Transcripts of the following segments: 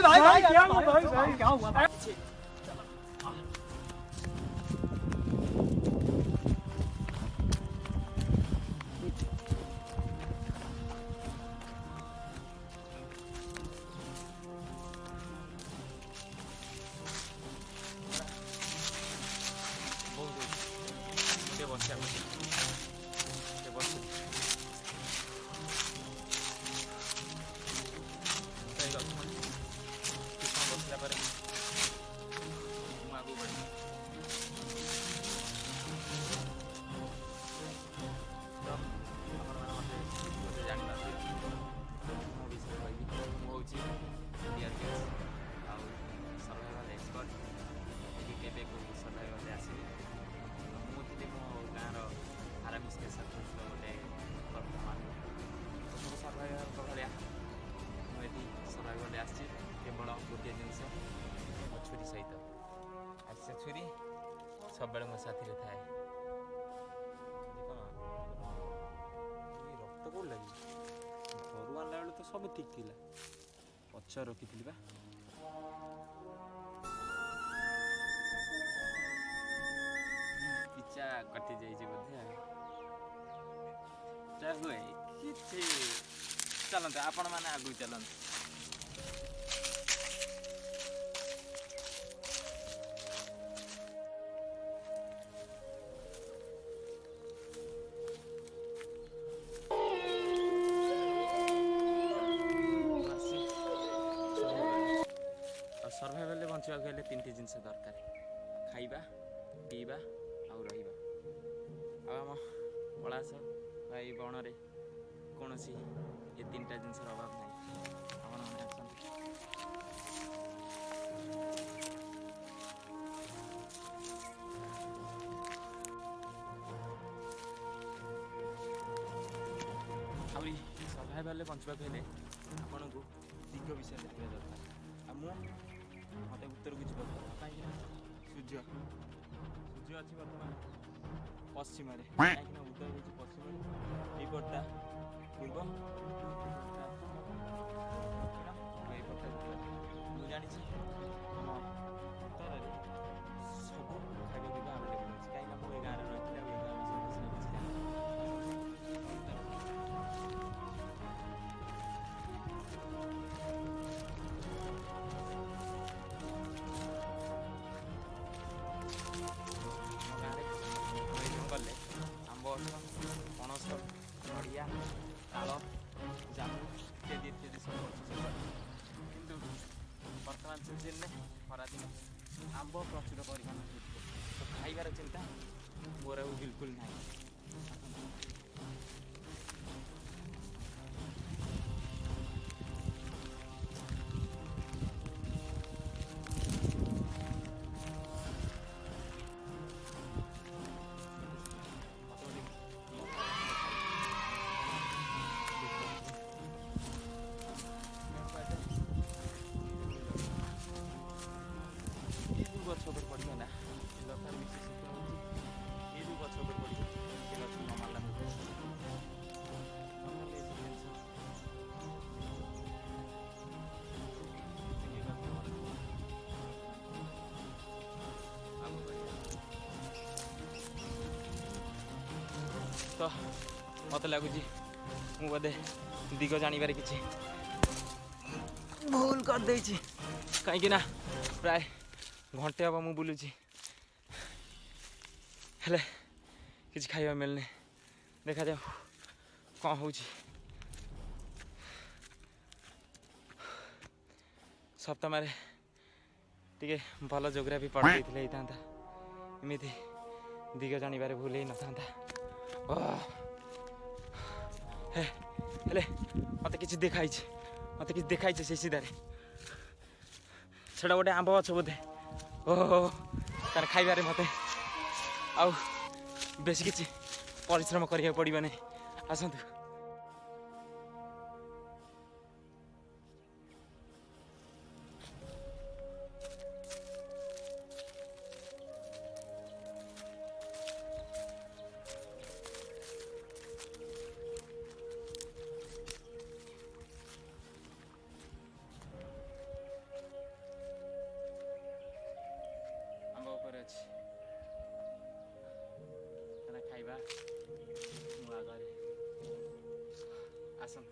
भाई क्या हुआ भाई क्या हुआ भाई छुरी सहित आज से छुरी सब बेले मो साथी रे थाए रक्त को लगी घर आना बेले तो सब ठीक थिला पछ रखी बा पिचा कटि जाइए बोधे हुए कि चलते आपण मैंने आगु चलते सर्वाइवल बंचा गले तीन जिनस दरकार खाइबा पीवा आ रहिबा आम पलाश भाई बण रे कौन सी ये तीन टा जिनस अभाव नहीं आपण माने आसंती आउरी सर्वाइवल बंचा गले आपन को दिग विषय देखा दरकार आ मु मत उत्तर को कहीं सूर्य सूर्य अच्छी बर्तमान पश्चिम कहीं उदय हो पश्चिम यपटा पूर्व मुझे जानी उत्तर सब खाଇବା ପିଇବା आवेलेबल अच्छे कहीं मुझे गाँव रही गले आंब पणस नड़िया ताल जामु इत्यादि इत्यादि सब किंतु बर्तमान सीजन में खरादिन आंब प्रचुर परिमाण तो खाइबार चिंता मोर बिल्कुल ना गछ पर पड़े ना दरकार विशेष ये जो गछ पर पड़े ये गछ न मारला तो मत लगुच मु बोधे दिग जानवर कि भूल कर दे कहीं प्राय घंटे हम मुझे बुलूची हेले किसी खाइबा मिलने देखा जाओ कौन हो सप्ताह टे भल जोग्राफी पढ़ाई होता एमती दिग जानवर भूल ही न था हेले मत कि देखाई मत कि देखाई से सीधार से गोटे आंब गछ बोधे ओहो तार खाइबारे मते आउ बेसी किछि परिश्रम करिया पड़िबा नै आसंतु ଆସନ୍ତୁ।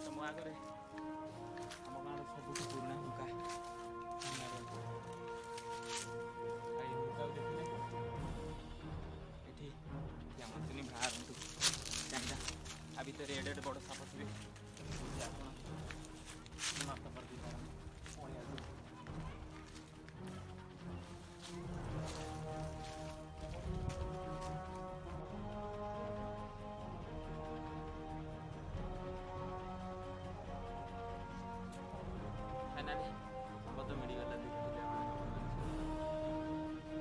ତମ ଆଗରେ ଆମ ଗାଁର ସବୁଠୁ ପୁରୁଣା ହୁଙ୍କା। ଏଇ ହୁଙ୍କାକୁ ଦେଖିଲେ ଏଠି କେମତିନି ବାହାରନ୍ତୁ କାହିଁକିନା ଆ ଭିତରେ ଏଡ଼େ ଏଡ଼େ ବଡ଼ ସାପ ଥିବେ ଆପଣ ସମାପ୍ତ କରିଦେଇପାରନ୍ତି। ପଳେଇ ଆସନ୍ତୁ। ଫାଇନାଲି ଆମ୍ବ ତ ମିଳିଗଲା। ଦେଖିଥିଲେ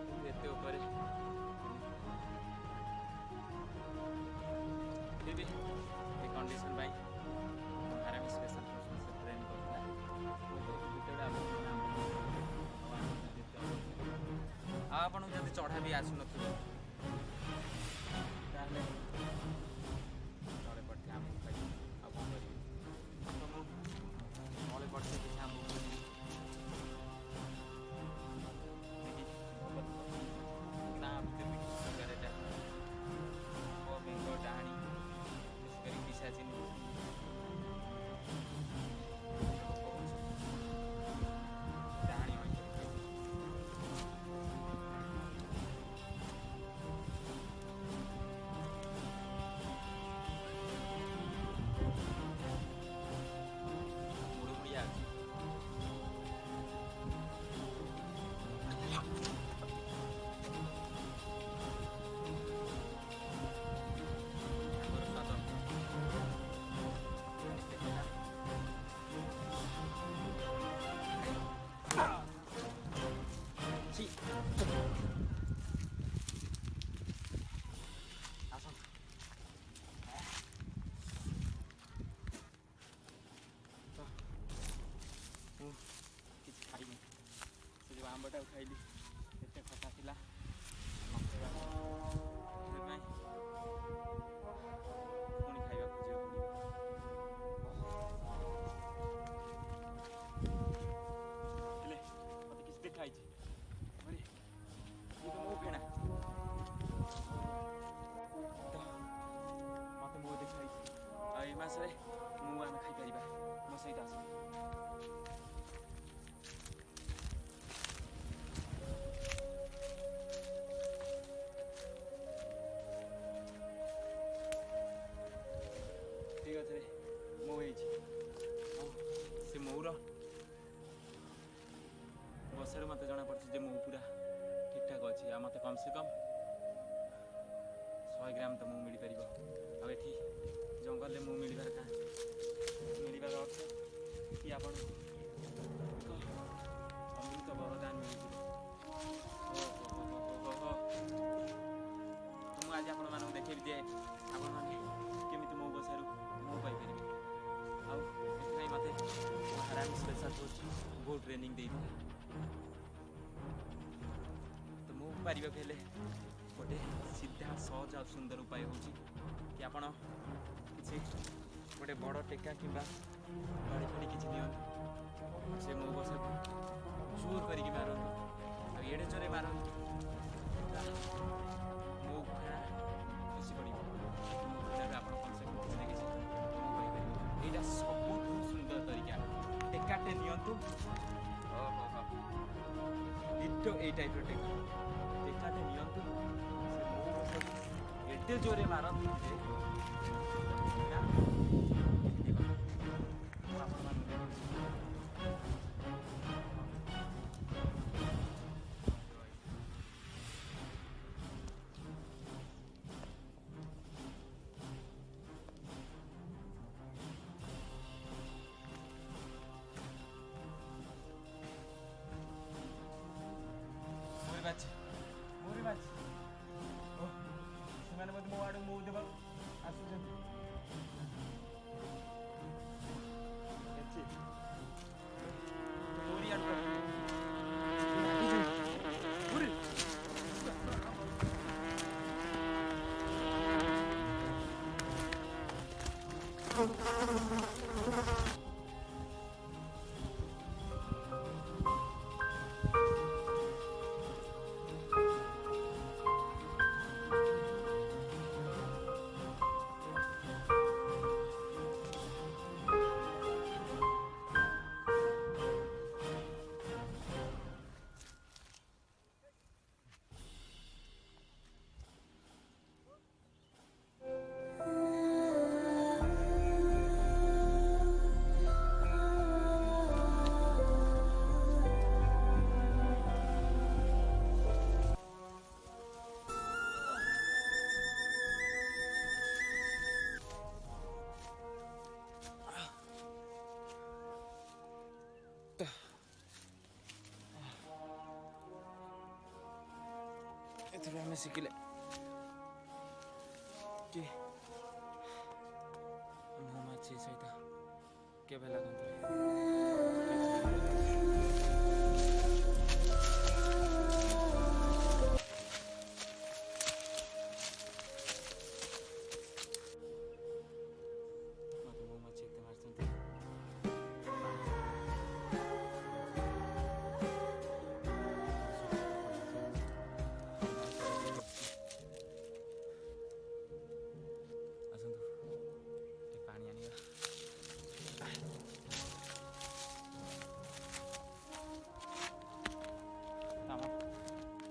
କିନ୍ତୁ ଏତେ ଉପରେ ଫିର୍ ବି ଏ କଣ୍ଡିସନ୍ ପାଇଁ ହାରାମି ସ୍ପେଶାଲ ଫୋର୍ସ ଟ୍ରେନ୍ କରିଥିଲା। ଯେତେବେଳେ ଆଉ ଆପଣଙ୍କୁ ଯଦି ଚଢ଼ା ବି ଆସୁନଥିବ ତାହେଲେ ତଳେ ପଡ଼ିଥାଏ ଆମକୁ ଖାଇ ଆଉ କ'ଣ କରିବି। ତ ମୁଁ ତଳେ ପଡ଼ିଥାଏ କିଛି ଆମକୁ ଗାଁ ଭିତରେ କିଛି ପ୍ରକାର ଏଇଟା ବେଙ୍ଗ ଡାହାଣୀ ବିଶେଷ କରି ପିଶାଚିନି ଡାହାଣୀ ମୁଡ଼ୁମୁଡ଼ିଆ ଅଛି। ମୁଁ କିଛି ଖାଇନି। ସେ ଯେଉଁ ଆମ୍ବଟାକୁ ଖାଇଲି ଏତେ ଖଟା ଥିଲା ସେଥିପାଇଁ ପୁଣି ଖାଇବା ଖୋଜିବାକୁ ପଡ଼ିବ। ହେଲେ ମୋତେ କିଛି ଦେଖାଇଛି ମୋ ଫେଣା ତ ମୋତେ ମୋ ଦେଖାଇଛି। ଆଉ ଏ ମାସରେ ମୁଁ ଆମେ ଖାଇପାରିବା। ମୋ ସହିତ ଆସନ୍ତୁ। ଠିକ୍ ଅଛି ମଉ ହେଇଛି। ସେ ମଉର ବସାରୁ ମୋତେ ଜଣାପଡ଼ୁଛି ଯେ ମଉ ପୁରା ଠିକ୍ଠାକ୍ ଅଛି। ଆଉ ମୋତେ କମ୍ ସେ କମ୍ 100 ଗ୍ରାମ ତ ମଉ ମିଳିପାରିବ। ଆଉ ଏଠି ଜଙ୍ଗଲରେ ମଉ ମିଳିବାର ଅର୍ଥ କି ଆପଣ ଏକ ଅମୃତ ବରଦାନ ମିଳିଯିବ। ମୁଁ ଆଜି ଆପଣମାନଙ୍କୁ ଦେଖେଇବି ଯେ ଆପଣମାନେ କେମିତି ମୋ ବସାରୁ ମଉ ପାଇପାରିବେ। ଆଉ ଏଥିପାଇଁ ମୋତେ ହାରାମି ସ୍ପେଶାଲ ଫୋର୍ସ ବହୁତ ଟ୍ରେନିଂ ଦେଇଥିଲା। ତ ମଉ ପାରିବାକୁ ହେଲେ ଗୋଟେ ସିଧା ସହଜ ଆଉ ସୁନ୍ଦର ଉପାୟ ହେଉଛି କି ଆପଣ କିଛି ଗୋଟେ ବଡ଼ ଟେକା କିମ୍ବା ବାଡ଼ି ଫାଡ଼ି କିଛି ନିଅନ୍ତୁ। ସେ ମୋ ବସାକୁ ଜୋର କରିକି ମାରନ୍ତୁ। ଆଉ ଏଡ଼େ ଜୋରେ ମାରନ୍ତୁ ମୋ ଫେଣା ଖସି ପଡ଼ିବ। ମୋ ଫେଣାରୁ ଆପଣ କମ୍ ସେ କମ୍ କିଛି ନା କିଛି ମୁଁ କହିପାରିବେ। ଏଇଟା ସବୁଠୁ ସୁନ୍ଦର ତରିକା। ଟେକାଟେ ନିଅନ୍ତୁ। ଡିଟୋ ଏଇ ଟାଇପ୍ର ଟେକାଟେ ନିଅନ୍ତୁ। ସେ ମୋ ବସାକୁ ଏତେ ଜୋରେ ମାରନ୍ତୁ ଯେ ମୁଁ ଆପଣମାନଙ୍କୁ ଦେଖୁଛି। ମୋରି ବାଛି ସେମାନେ ବୋଧେ ମୋ ଆଡ଼କୁ ମଉ ଦେବାକୁ ଆସୁଛନ୍ତି। ମୋରି ଆଡ଼କୁ ଏଥିରୁ ଆମେ ଶିଖିଲେ କି ମହୁମାଛି ସହିତ କେବେ ଲାଗନ୍ତୁନି। ମୋତେ ମହୁମାଛି ଏତେ ମାରିଛନ୍ତି। ଆସନ୍ତୁ ଟିକେ ପାଣି ଆଣିବା। ଆମ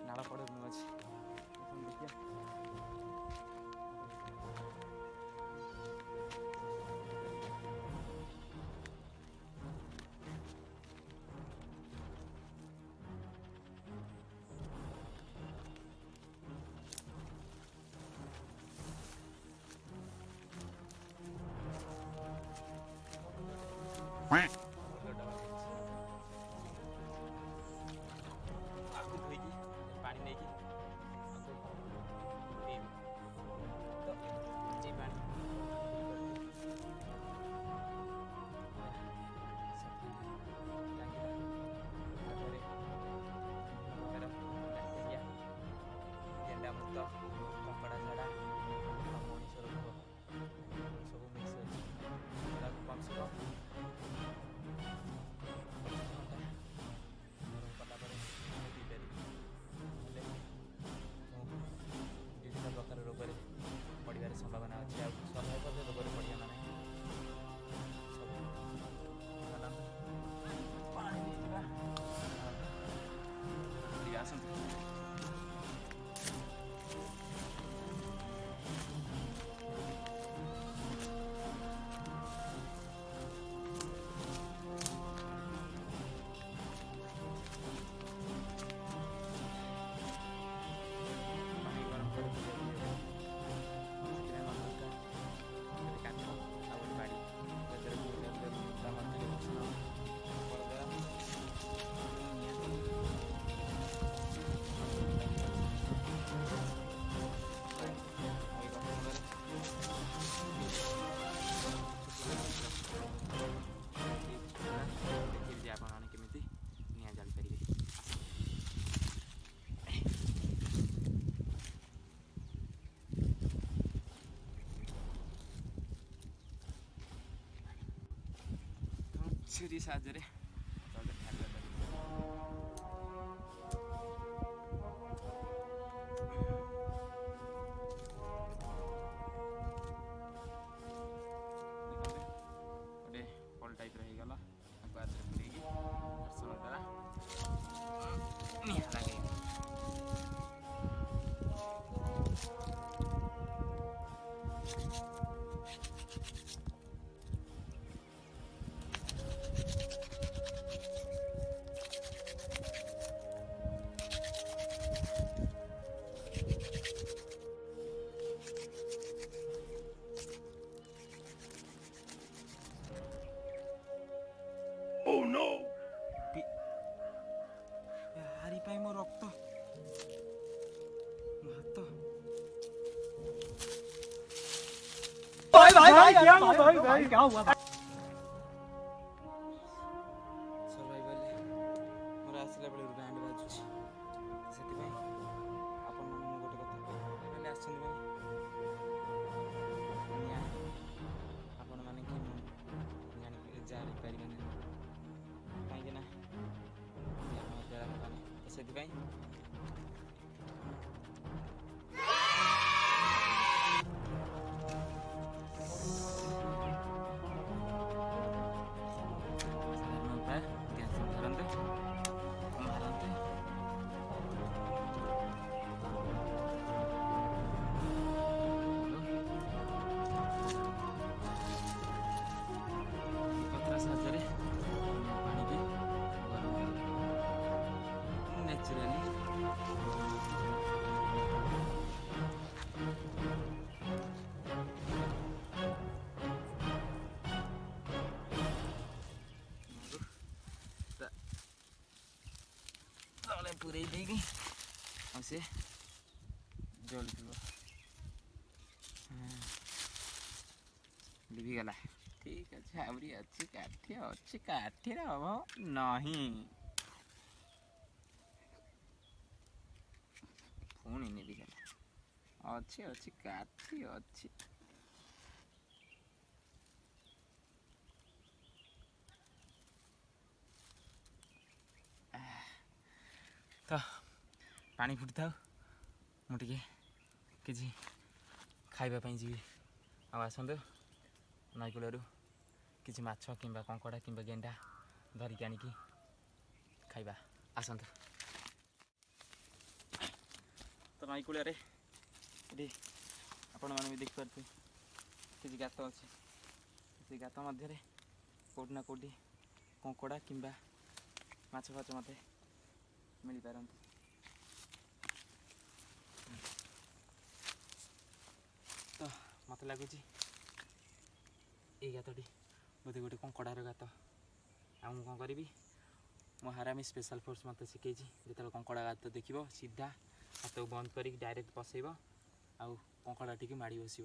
ନାଳ ପଡ଼େ ମହୁମାଛି ଦେଖିବା। ଆକୁ ଧୋଇକି ପାଣି ନେଇକି ପିଇବି। ତ ଏ ପାଣି ଗେଣ୍ଡାମୃତ, କଙ୍କଡ଼ା ଝାଡ଼ା ଆଉ ମଣିଷ ରୋଗ ସବୁ ମିକ୍ସ ଅଛି। ତାକୁ କମ୍ ସେ କମ୍ 25 ଘଣ୍ଟା ଗରମ କଲା ପରେ ପିଇପାରିବି। ହେଲେ ମୁଁ ବିଭିନ୍ନ ପ୍ରକାର ରୋଗରେ ପଡ଼ିବାର ସମ୍ଭାବନା ଅଛି। ଆଉ ସର୍ଭାଇଭଲ୍ ରୋଗରେ ପଡ଼ିବା ମାନେ ସବୁ ପାଣି ନେଇଯିବା। ଆସନ୍ତୁ। ପାଣି ଗରମ କରି କାଠ ଆଉ ଗୋଟେ ବାଡ଼ି ସେଥିରେ ତା ମଧ୍ୟରେ ଉଷ୍ଣ କରିଦେବା। ଦେଖିବି ଯେ ଆପଣମାନେ କେମିତି ନିଆଁ ଜାଳିପାରିବେ। ଛୁରୀ ସାହାଯ୍ୟରେ ଗୋଟେ ପଲ୍ ଟାଇପ୍ର ହେଇଗଲା। ତାକୁ ଆଥରେ ପୁରେଇକି ଘର୍ଷଣ ଦ୍ୱାରା ନିଆଁ ଲାଗେଇବି। Oh no! यार ପାଇଁ ମୋ ରକ୍ତ ମୋ ହାତ भाई क्या हुआ भाई क्या हुआ ସର୍ଭାଇଭାଲ ମୋର ଆସିଲା ବେଳେ ବ୍ୟାଣ୍ଡ ବାଜୁଛି। ସେଥିପାଇଁ ଆପଣମାନେ ମୁଁ ଗୋଟେ କଥା କହିଲେ ଆସନ୍ତୁ ଭାଇ ନିଆଁ ଆପଣମାନେ କି ମୁଁ ଜାଣିପାରିବେ ନାହିଁ କାହିଁକି ନା ଦ୍ୱାରା ହେବାନି। ତ ସେଥିପାଇଁ ସାହାଯ୍ୟରେ ପାଣିକି ଗରମ କରିବେ ନ୍ୟାଚୁରାଲି। ତଳେ ପୁରେଇ ଦେଇକି ଆଉ ସେ जलुव लिभिगला ठीक अच्छे आउरी अच्छी काठी अभाव नहीं पुणी लिभिगला अच्छी काठी अच्छी तो पानी फुटी था मुझे किसी खावाई जी आसतु नई कूल किसी माछ कि कंकड़ा कि गेंडा धरिकी आनिकी खाइबा आसतु तो नई कूल आपण मैंने भी देखिपे किसी गात अच्छे से गात मध्य कौटि ना कौटि कंकड़ा कि माछ फाच मत मिल पार तो मत लगुच गातटी बोधे गोटे कंकड़ार गात आ कौन करी मो हारामी स्पेशल फोर्स मत शिखई जो कंकड़ा गात देख सीधा हाथ को बंद कर डायरेक्ट पसैब आउ कंकड़ाटी की माड़ी बस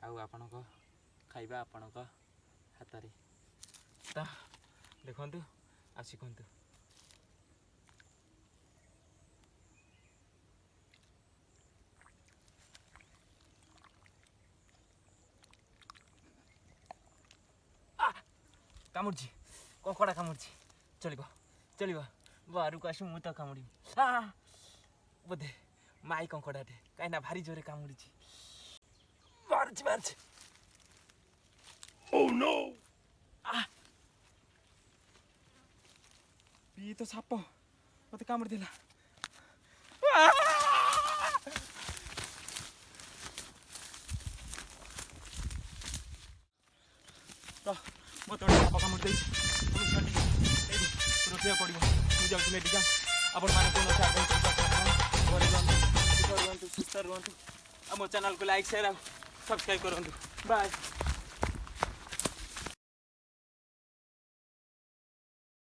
आपण खाइबा आपण हाथ में तो देखु आ शिखु कामुड़ी कंकड़ा कामुड़ी चलो चलो बाहर को आस मु तो कामुड़ी बोधे माई कंकड़ाटे कहीं भारी जोरे कामुड़ी बाहर Oh no! ये तो साप मत कामुड़ी देला तो मत साप कामुड़ी दे रोकवा पड़ो मुझे मेडिकल आपण मैंने कौन सुस्थ रुहतु मो चैनल को लाइक शेयर सब्सक्राइब करूँ बाय।